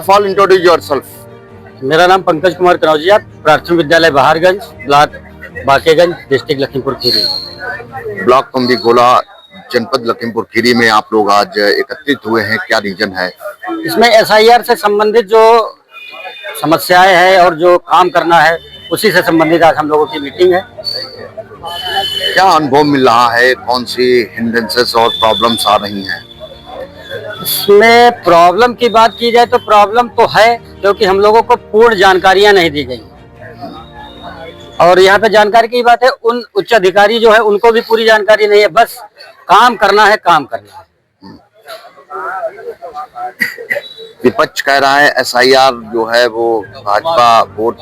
Of all introduce yourself. मेरा नाम पंकज कुमार कनौजिया, प्राथमिक विद्यालय Baharganj, block Bakeganj, district Lakhimpur Kheri. Block Kumbhi Gola, जनपद लखीमपुर खीरी में आप लोग आज एकत्रित हुए हैं, क्या रीजन है? इसमें एसआईआर से संबंधित जो समस्याएं हैं और जो काम करना है उसी से संबंधित आज हम लोगों की मीटिंग है। क्या अनुभव मिल रहा है, कौन सी हिंड्रेंसेस और प्रॉब्लम्स आ रही हैं? इसमें प्रॉब्लम की बात की जाए तो प्रॉब्लम तो है, क्योंकि हम लोगों को पूर्ण जानकारियां नहीं दी गई और यहाँ पे जानकारी की बात है, उन उच्च अधिकारी जो है उनको भी पूरी जानकारी नहीं है। बस काम करना है, काम करना है। विपक्ष कह रहा है एसआईआर जो है वो भाजपा वोट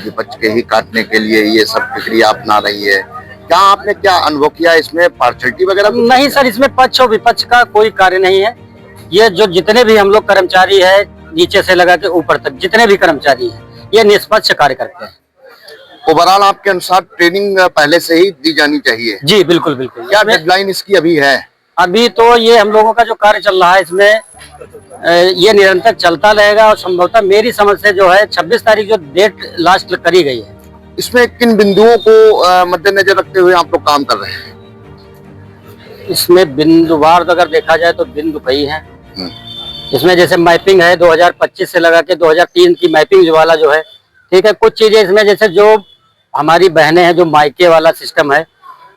विपक्ष के ही काटने के लिए ये सब प्रक्रिया अपना रही है। क्या आपने क्या अनुभव किया इसमें, पार्शलिटी वगैरह? नहीं सर, इसमें पक्ष और विपक्ष का कोई कार्य नहीं है। ये जो जितने भी हम लोग कर्मचारी है, नीचे से लगा के ऊपर तक जितने भी कर्मचारी हैं, ये निष्पक्ष कार्य करते हैं। ओवरऑल आपके अनुसार ट्रेनिंग पहले से ही दी जानी चाहिए? जी बिल्कुल बिल्कुल। क्या डेडलाइन इसकी अभी है? अभी तो ये हम लोगों का जो कार्य चल रहा है इसमें ये निरंतर चलता रहेगा और संभवतः मेरी समझ से जो है 26 तारीख जो डेट लास्ट करी गई है। इसमें किन बिंदुओं को मद्देनजर रखते हुए आप लोग काम कर रहे हैं? इसमें बिंदुवार अगर देखा जाए तो बिंदु कई हैं। इसमें जैसे मैपिंग है 2025 से लगा के 2003 की मैपिंग वाला जो है, ठीक है। कुछ चीजें इसमें जैसे जो हमारी बहनें हैं जो मायके वाला सिस्टम है,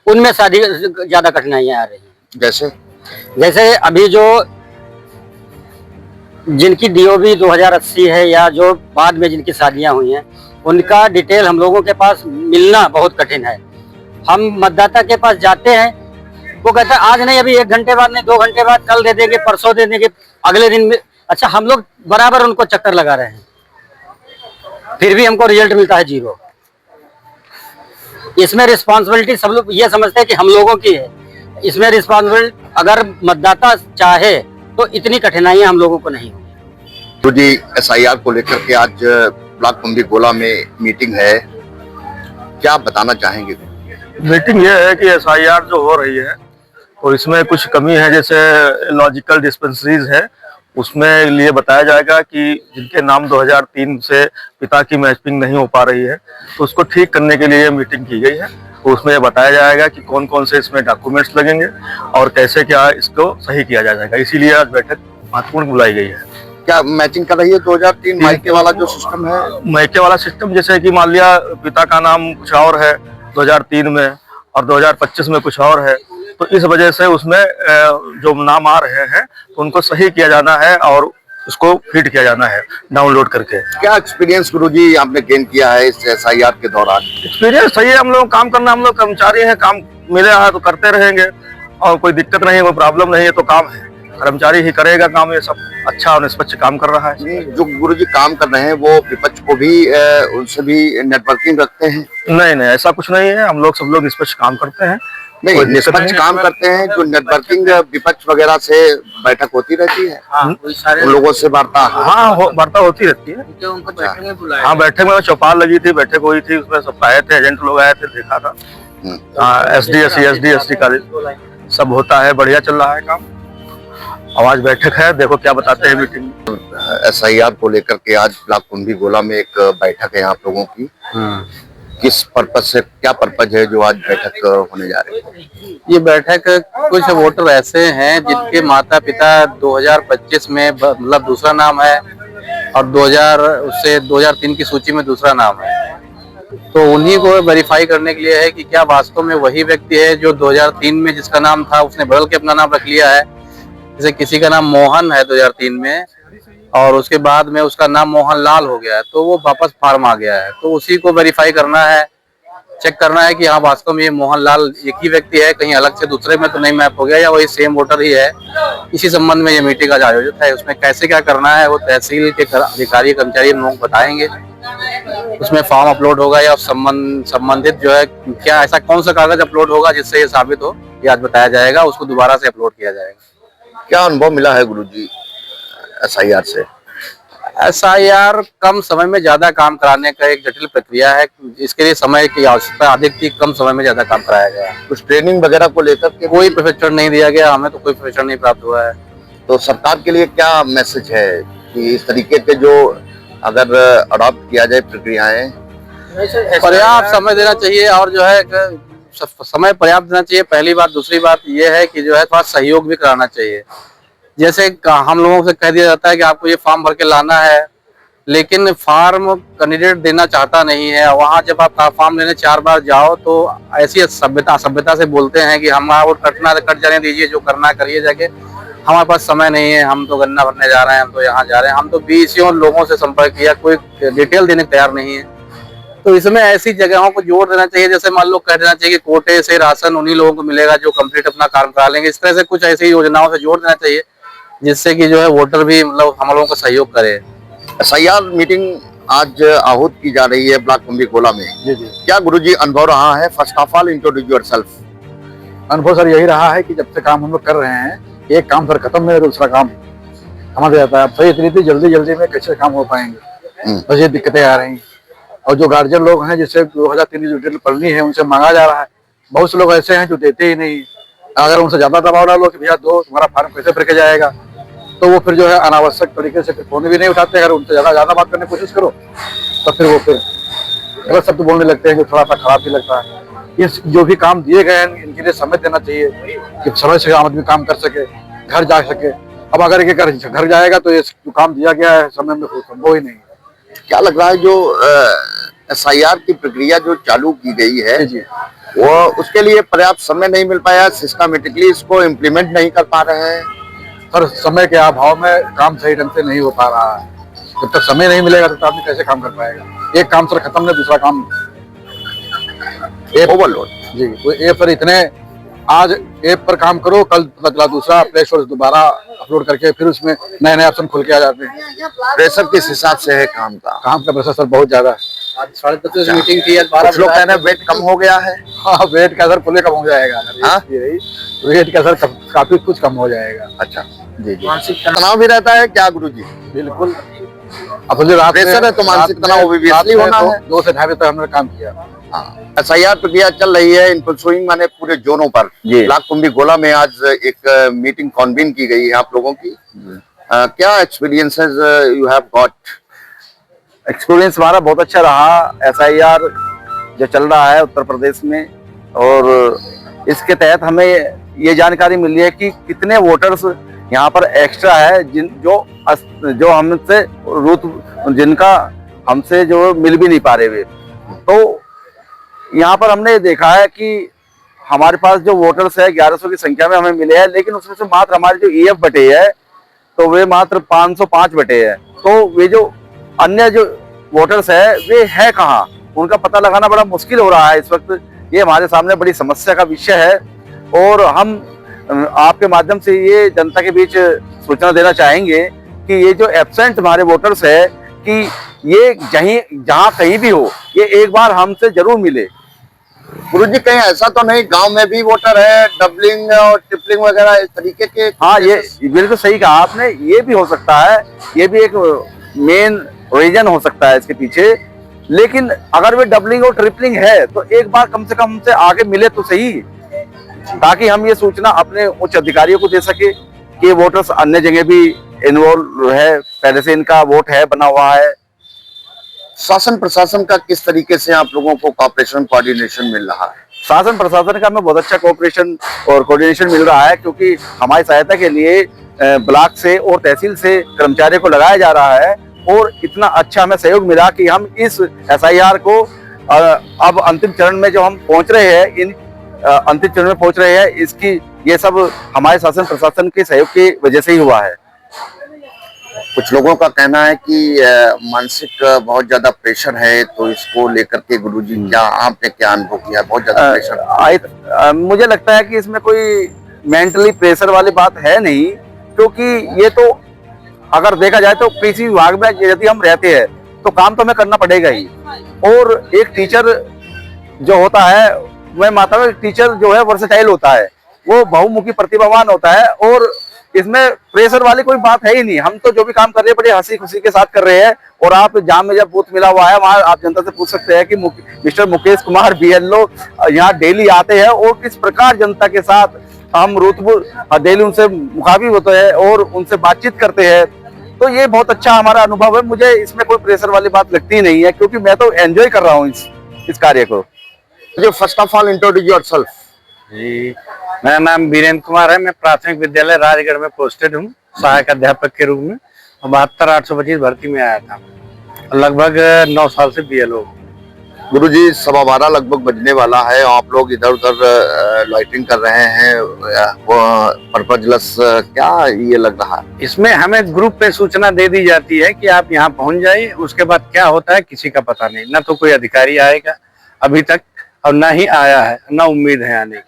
उनमें शादी ज्यादा कठिनाइयां आ रही हैं। जैसे अभी जो जिनकी डीओबी 2080 है या जो बाद में जिनकी शादियां हुई हैं, उनका डिटेल हम लोगों के पास मिलना बहुत कठिन है। हम मतदाता के पास जाते हैं, वो कहता है आज नहीं, अभी 1 घंटे बाद नहीं, 2 घंटे बाद, कल दे देंगे, परसों दे देंगे, अगले दिन में। अच्छा, हम लोग बराबर उनको चक्कर लगा रहे हैं, फिर भी हमको रिजल्ट मिलता है 0। इसमें रिस्पॉन्सिबिलिटी सब लोग ये समझते हैं कि हम लोगों की है। इसमें रिस्पॉन्सिबिलिटी अगर मतदाता चाहे तो इतनी कठिनाइयां हम लोगों को नहीं होगी। तो जी, एसआईआर को लेकर के आज ब्लॉक कुंभी गोला में मीटिंग है, क्या आप बताना चाहेंगे? मीटिंग ये है कि एसआईआर जो हो रही है तो इसमें कुछ कमी है। जैसे लॉजिकल डिस्पेंसरीज है, उसमें लिए बताया जाएगा कि जिनके नाम 2003 से पिता की मैपिंग नहीं हो पा रही है, तो उसको ठीक करने के लिए मीटिंग की गई है। तो उसमें ये बताया जाएगा कि कौन कौन से इसमें डॉक्यूमेंट्स लगेंगे और कैसे क्या इसको सही किया जाएगा। इसीलिए आज बैठक महत्वपूर्ण बुलाई गई है। क्या मैचिंग कर रही है 2003 मायके वाला जो सिस्टम है? मायके वाला सिस्टम जैसे कि मान लिया पिता का नाम कुछ और है 2003 में और 2025 में कुछ और है, तो इस वजह से उसमें जो नाम आ रहे हैं तो उनको सही किया जाना है और उसको फीड किया जाना है डाउनलोड करके। क्या एक्सपीरियंस गुरुजी आपने गेन किया है इस एसआईआर के दौरान? एक्सपीरियंस सही है, हम लोग काम करना, हम लोग कर्मचारी हैं, काम मिले है तो करते रहेंगे और कोई दिक्कत नहीं है, कोई प्रॉब्लम नहीं है, तो काम है, कर्मचारी ही करेगा काम। ये सब अच्छा और निष्पक्ष काम कर रहा है। जो गुरुजी काम कर रहे हैं वो विपक्ष को भी उनसे भी नेटवर्किंग रखते हैं? नहीं, ऐसा कुछ नहीं है, हम लोग सब लोग निष्पक्ष काम करते हैं। नहीं, निष्पक्ष काम करते हैं। जो नेटवर्किंग विपक्ष वगैरह से बैठक होती रहती है, उन लोगों से वार्ता? हाँ, वार्ता होती रहती है। हाँ, बैठक में चौपाल लगी थी, बैठक हुई थी, उसमें सब आए थे, एजेंट लोग आए थे, देखा था। एसडी का सब होता है, बढ़िया चल रहा है काम। आज बैठक है, देखो क्या बताते हैं मीटिंग। एसआईआर को लेकर के आज ब्लॉक कुंभी गोला में एक बैठक है आप लोगों की, किस पर्पज से, क्या पर्पज है जो आज बैठक होने जा रही है? ये बैठक कुछ वोटर ऐसे हैं जिनके माता पिता 2025 में मतलब दूसरा नाम है और 2003 की सूची में दूसरा नाम है, तो उन्हीं को वेरीफाई करने के लिए है कि क्या वास्तव में वही व्यक्ति है जो 2003 में जिसका नाम था उसने बदल के अपना नाम रख लिया है। जैसे किसी का नाम मोहन है 2003 में और उसके बाद में उसका नाम मोहन लाल हो गया है, तो वो वापस फार्म आ गया है, तो उसी को वेरीफाई करना है, चेक करना है कि हाँ वास्तव में ये मोहन लाल एक ही व्यक्ति है, कहीं अलग से दूसरे में तो नहीं मैप हो गया या वही सेम वोटर ही है। इसी संबंध में ये मीटिंग आज आयोजित है। उसमें कैसे क्या करना है वो तहसील के अधिकारी कर्मचारी हम लोग बताएंगे। उसमें फॉर्म अपलोड होगा या संबंधित जो है क्या ऐसा कौन सा कागज अपलोड होगा जिससे ये साबित हो, ये आज बताया जाएगा, उसको दोबारा से अपलोड किया जाएगा। क्या अनुभव मिला है गुरुजी एसआईआर से? एसआईआर कम समय में ज्यादा काम कराने का एक जटिल प्रक्रिया है। इसके लिए समय की आवश्यकता अधिक थी, कम समय में ज्यादा काम कराया गया। कुछ ट्रेनिंग वगैरह को लेकर के कोई प्रशिक्षण नहीं दिया गया, हमें तो कोई प्रशिक्षण नहीं प्राप्त हुआ है। तो सरकार के लिए क्या मैसेज है? कि इस तरीके के जो अगर अडॉप्ट किया जाए प्रक्रियाएं? पर्याप्त समय देना चाहिए और जो है समय पर्याप्त देना चाहिए, पहली बात। दूसरी बात ये है कि जो है थोड़ा सहयोग भी कराना चाहिए। जैसे हम लोगों से कह दिया जाता है कि आपको ये फॉर्म भर के लाना है, लेकिन फॉर्म कैंडिडेट देना चाहता नहीं है। वहाँ जब आप फॉर्म लेने 4 बार जाओ तो ऐसी सभ्यता से बोलते हैं कि हम वो कटना कट जाने दीजिए, जो करना करिए जाके, हमारे पास समय नहीं है, हम तो गन्ना भरने जा रहे हैं, हम तो यहाँ जा रहे हैं। हम तो 20 लोगों से संपर्क किया, कोई डिटेल देने को तैयार नहीं है। तो इसमें ऐसी जगहों को जोड़ देना चाहिए, जैसे मान लो कह देना चाहिए कि कोटे से राशन उन्हीं लोगों को मिलेगा जो कंप्लीट अपना काम करा लेंगे। इस तरह से कुछ ऐसी योजनाओं से जोड़ देना चाहिए जिससे कि जो है वोटर भी मतलब हम लोगों को सहयोग करे। एसआईआर मीटिंग आज आहूत की जा रही है ब्लॉक कुंभी-गोला में। जी। क्या गुरुजी अनुभव रहा है? First of all introduce yourself. अनुभव सर यही रहा है कि जब से काम हम लोग कर रहे हैं, एक काम सर खत्म में दूसरा काम समझ जाता है। अब सही इतनी जल्दी में कैसे काम हो पाएंगे, बस ये दिक्कतें आ रही हैं। और जो गार्जियन लोग हैं जिससे 2003 की डिटेल पढ़नी है, उनसे मांगा जा रहा है। बहुत से लोग ऐसे हैं जो देते ही नहीं। अगर उनसे ज्यादा दबाव डालो कि भैया दो, तुम्हारा फार्म कैसे भर के जाएगा, तो वो फिर जो है अनावश्यक तरीके से फिर फोन भी नहीं उठाते। अगर उनसे ज्यादा बात करने की कोशिश करो तो फिर वो गलत शब्द बोलने लगते हैं, जो थोड़ा सा खराब भी लगता है। ये जो भी काम दिए गए हैं इनके लिए समय देना चाहिए कि समय से आदमी काम कर सके, घर जा सके। अब अगर ये घर जाएगा तो ये जो काम दिया गया है समय में संभव ही नहीं। क्या लग रहा है जो एसआईआर की प्रक्रिया जो चालू की गई है जी। वो उसके लिए पर्याप्त समय नहीं मिल पाया, सिस्टमेटिकली इसको इम्प्लीमेंट नहीं कर पा रहे हैं? सर समय के अभाव में काम सही ढंग से नहीं हो पा रहा है। जब तक समय नहीं मिलेगा तो आदमी कैसे काम कर पाएगा। एक काम सर खत्म में दूसरा काम ओवरलोड। जी। तो ये सर इतने आज ऐप पर काम करो, कल पता चला दूसरा प्ले स्टोर से दोबारा अपलोड करके फिर उसमें नए ऑप्शन खुल के आ जाते हैं। प्रेशर किस हिसाब से है काम का? काम का प्रेशर सर बहुत ज्यादा है। आज 10:30 मीटिंग थी, आज कुछ लोग कह रहे हैं वेट कम हो गया है। हाँ, वेट का सर फुले कम हो जाएगा। हाँ? वेट का सर काफी कुछ कम हो जाएगा। अच्छा जी जी। मानसिक तनाव भी रहता है क्या गुरुजी? बिल्कुल। अब जो रात प्रेशर है तो मानसिक तनाव obviously होना है। 2 से 2:30 बजे तक हमने काम किया। एसआईआर प्रक्रिया चल रही है इन स्विंग माने पूरे जोनों पर। ब्लॉक कुंभी-गोला में आज एक मीटिंग कॉन्वीन की गई है आप लोगों की। क्या experiences you have got? Experience हमारा बहुत अच्छा रहा। एसआईआर जो चल रहा है उत्तर प्रदेश में, और इसके तहत हमें ये जानकारी मिली है कि कितने वोटर्स यहाँ पर एक्स्ट्रा है जो हमसे जिनका हमसे जो मिल भी नहीं पा रहे वे। तो यहाँ पर हमने देखा है कि हमारे पास जो वोटर्स है 1100 की संख्या में हमें मिले हैं, लेकिन उसमें से मात्र हमारे जो ईएफ बटे है तो वे मात्र 505 बटे है। तो वे जो अन्य जो वोटर्स है वे है कहाँ, उनका पता लगाना बड़ा मुश्किल हो रहा है इस वक्त। ये हमारे सामने बड़ी समस्या का विषय है और हम आपके माध्यम से ये जनता के बीच सूचना देना चाहेंगे कि ये जो एब्सेंट हमारे वोटर्स है कि ये जहाँ कहीं भी हो, ये एक बार हमसे जरूर मिले। गुरुजी कहीं ऐसा तो नहीं गांव में भी वोटर है, डबलिंग और ट्रिपलिंग वगैरह इस तरीके के? हाँ, ये बिल्कुल सही कहा आपने। ये भी हो सकता है, ये भी एक मेन रीजन हो सकता है इसके पीछे। लेकिन अगर वे डबलिंग और ट्रिपलिंग है तो एक बार कम से कम हमसे आगे मिले तो सही, ताकि हम ये सूचना अपने उच्च अधिकारियों को दे सके कि वोटर्स अन्य जगह भी इन्वॉल्व है, पहले से इनका वोट है बना हुआ है। शासन प्रशासन का किस तरीके से आप लोगों को कोऑपरेशन कोऑर्डिनेशन मिल रहा है? शासन प्रशासन का हमें बहुत अच्छा कोऑपरेशन और कोऑर्डिनेशन मिल रहा है, क्योंकि हमारी सहायता के लिए ब्लॉक से और तहसील से कर्मचारियों को लगाया जा रहा है और इतना अच्छा हमें सहयोग मिला कि हम इस एसआईआर को अब अंतिम चरण में जो हम पहुंच रहे हैं, इन अंतिम चरण में पहुंच रहे हैं, इसकी ये सब हमारे शासन प्रशासन के सहयोग की वजह से ही हुआ है। कुछ लोगों का कहना है कि मानसिक बहुत ज्यादा प्रेशर है, तो इसको लेकर के गुरुजी क्या आपने क्या अनुभव किया? बहुत ज्यादा प्रेशर? मुझे लगता है कि इसमें कोई मेंटली प्रेशर वाली बात है नहीं, क्योंकि ये तो अगर देखा जाए तो कृषि विभाग में यदि हम रहते हैं तो काम तो हमें करना पड़ेगा ही। और एक टीचर जो होता है, मैं मानता हूँ टीचर जो है वर्सेटाइल होता है, वो बहुमुखी प्रतिभावान होता है और इसमें प्रेशर वाली कोई बात है ही नहीं। हम तो जो भी काम कर रहे हैं बड़े हंसी खुशी के साथ कर रहे हैं। और आप जहाँ में जब बूथ मिला हुआ है वहाँ आप जनता से पूछ सकते हैं कि मिस्टर मुकेश कुमार BLO यहाँ डेली आते हैं और किस प्रकार जनता के साथ हम डेली उनसे मुखातिब होते हैं और उनसे बातचीत करते हैं। तो ये बहुत अच्छा हमारा अनुभव है। मुझे इसमें कोई प्रेशर वाली बात लगती नहीं है, क्योंकि मैं तो एंजॉय कर रहा हूँ इस कार्य को। जो first of all introduce yourself. जी, मेरा नाम वीरेंद्र कुमार है। मैं प्राथमिक विद्यालय राजगढ़ में पोस्टेड हूँ सहायक अध्यापक के रूप में। 72-825 भर्ती में आया था। लगभग 9 साल से BLO। गुरुजी 12:15 लगभग बजने वाला है, आप लोग इधर उधर लाइटिंग कर रहे हैं, पर्पजलेस क्या ये लग रहा है? इसमें हमें ग्रुप पे सूचना दे दी जाती है कि आप यहाँ पहुंच जाइए। उसके बाद क्या होता है किसी का पता नहीं, ना तो कोई अधिकारी आएगा अभी तक और ना ही आया है, ना उम्मीद है आने की।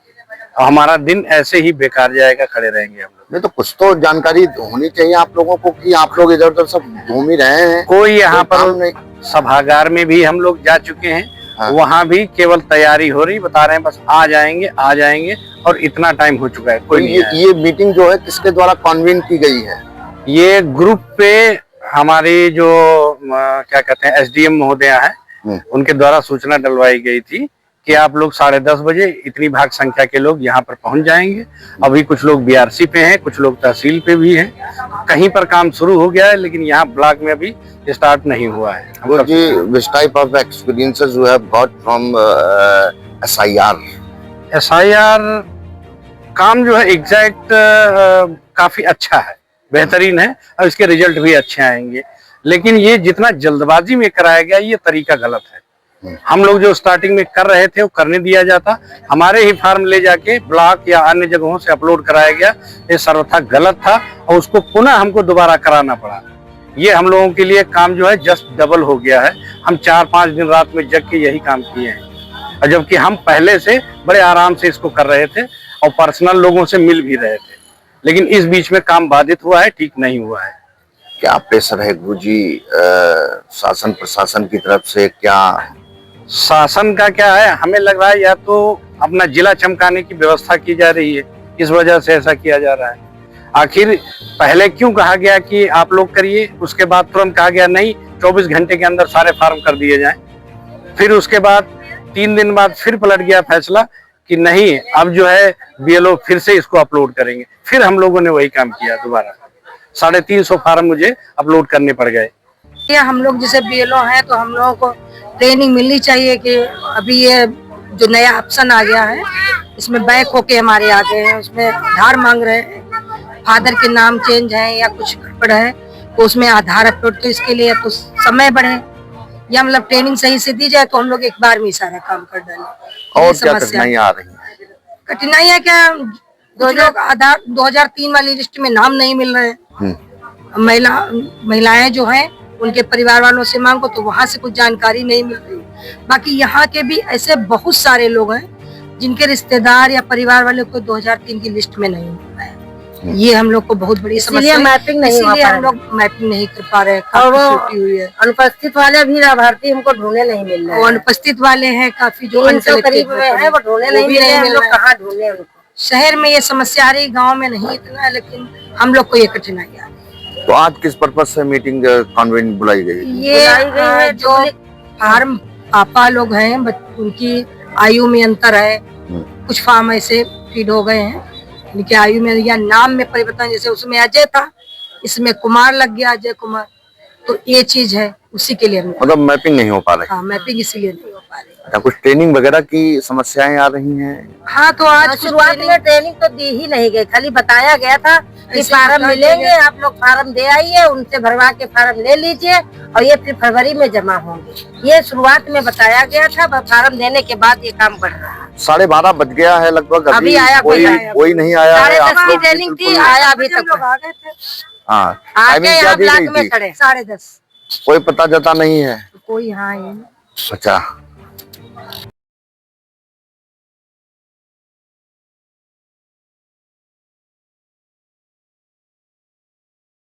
और हमारा दिन ऐसे ही बेकार जाएगा, खड़े रहेंगे हम लोग। नहीं तो कुछ तो जानकारी होनी चाहिए आप लोगों को कि आप लोग इधर उधर सब घूम ही रहे हैं। कोई यहाँ पर नहीं। सभागार में भी हम लोग जा चुके हैं। हाँ। वहाँ भी केवल तैयारी हो रही, बता रहे हैं बस आ जाएंगे और इतना टाइम हो चुका है, कोई नहीं आया। ये मीटिंग जो है किसके द्वारा कन्वीन की गई है? ये ग्रुप पे हमारी जो क्या कहते हैं SDM महोदया है, उनके द्वारा सूचना डलवाई गई थी कि आप लोग 10:30 बजे इतनी भाग संख्या के लोग यहाँ पर पहुंच जाएंगे। अभी कुछ लोग BRC पे हैं, कुछ लोग तहसील पे भी हैं। कहीं पर काम शुरू हो गया है, लेकिन यहाँ ब्लॉक में अभी स्टार्ट नहीं हुआ है। Which type of experiences you have got from SIR? SIR काम जो है एग्जैक्ट काफी अच्छा है, बेहतरीन है और इसके रिजल्ट भी अच्छे आएंगे। लेकिन ये जितना जल्दबाजी में कराया गया, ये तरीका गलत है। हम लोग जो स्टार्टिंग में कर रहे थे वो करने दिया जाता, हमारे ही फार्म ले जाके ब्लॉक या अन्य जगहों से अपलोड कराया गया, ये सर्वथा गलत था और उसको पुनः हमको दोबारा कराना पड़ा। ये हम लोगों के लिए काम जो है जस्ट डबल हो गया है। हम 4-5 दिन रात में जग के यही काम किए हैं, और जबकि हम पहले से बड़े आराम से इसको कर रहे थे और पर्सनल लोगों से मिल भी रहे थे। लेकिन इस बीच में काम बाधित हुआ है, ठीक नहीं हुआ है। क्या प्रेशर है गुरुजी शासन प्रशासन की तरफ से? क्या शासन का क्या है, हमें लग रहा है या तो अपना जिला चमकाने की व्यवस्था की जा रही है, इस वजह से ऐसा किया जा रहा है। आखिर पहले क्यों कहा गया कि आप लोग करिए, उसके बाद तुरंत कहा गया नहीं 24 घंटे के अंदर सारे फार्म कर दिए जाएं। फिर उसके बाद 3 दिन बाद फिर पलट गया फैसला कि नहीं, अब जो है BLO फिर से इसको अपलोड करेंगे। फिर हम लोगों ने वही काम किया, दोबारा 350 फार्म मुझे अपलोड करने पड़ गए। हम लोग जैसे BLO हैं तो हम लोगों को ट्रेनिंग मिलनी चाहिए कि अभी ये जो नया ऑप्शन आ गया है, इसमें बैक होके हमारे आगे हैं, उसमें आधार मांग रहे हैं, फादर के नाम चेंज है या कुछ गड़बड़ है तो उसमें आधार अपलोड, तो इसके लिए तो समय बढ़े या मतलब ट्रेनिंग सही से दी जाए तो हम लोग एक बार में सारा काम कर डालें। और क्या कठिनाइयां आ रही हैं? कठिनाइयां क्या, कुछ लोग आधार 2003 वाली लिस्ट में नाम नहीं मिल रहे हैं। महिलाएं जो हैं उनके परिवार वालों से मांगो तो वहां से कुछ जानकारी नहीं मिल रही। बाकी यहाँ के भी ऐसे बहुत सारे लोग हैं जिनके रिश्तेदार या परिवार वाले को 2003 की लिस्ट में नहीं मिल रहा है। ये हम लोग को बहुत बड़ी समस्या है, मैपिंग नहीं इसीलिए हम लोग मैपिंग नहीं कर पा रहे हैं। और वो काफी हुई है, अनुपस्थित वाले भी लाभार्थी हमको ढूंढने नहीं मिल रहे हैं। और अनुपस्थित वाले हैं काफी जो 300 करीब है, वो ढूंढने नहीं मिल रहे हैं। हम लोग कहाँ ढूंढे उनको? शहर में ये समस्या आ रही, गाँव में नहीं इतना है, लेकिन हम लोग को ये कठिनाई आ रही। तो आज किस पर्पज से मीटिंग कन्वेन बुलाई गई? ये जो फार्म पापा लोग हैं, उनकी आयु में अंतर है, कुछ फार्म ऐसे फीड हो गए हैं उनकी आयु में या नाम में परिवर्तन, जैसे उसमें अजय था, इसमें कुमार लग गया, अजय कुमार, तो ये चीज है, उसी के लिए मतलब मैपिंग नहीं हो पा रही। हाँ, मैपिंग इसीलिए नहीं हो पा रही। अच्छा, कुछ ट्रेनिंग वगैरह की समस्याएं आ रही हैं? हाँ, तो आज शुरुआत में ट्रेनिंग तो दी ही नहीं गई, खाली बताया गया था कि फार्म मिलेंगे, आप लोग फार्म दे आइए, उनसे भरवा के फार्म ले लीजिए और ये फिर फरवरी में जमा होंगे। ये शुरुआत में बताया गया था, फार्म देने के बाद ये काम बढ़ रहा है। 12:30 बज गया है लगभग, अभी आया कोई नहीं आया है। 10:30 की ट्रेनिंग थी, आया अभी तक। हाँ, आके टाइमिंग क्या यहाँ दी ब्लॉक गई में थी? खड़े। 10:30 कोई पता जता नहीं है। कोई, हाँ, ये अच्छा,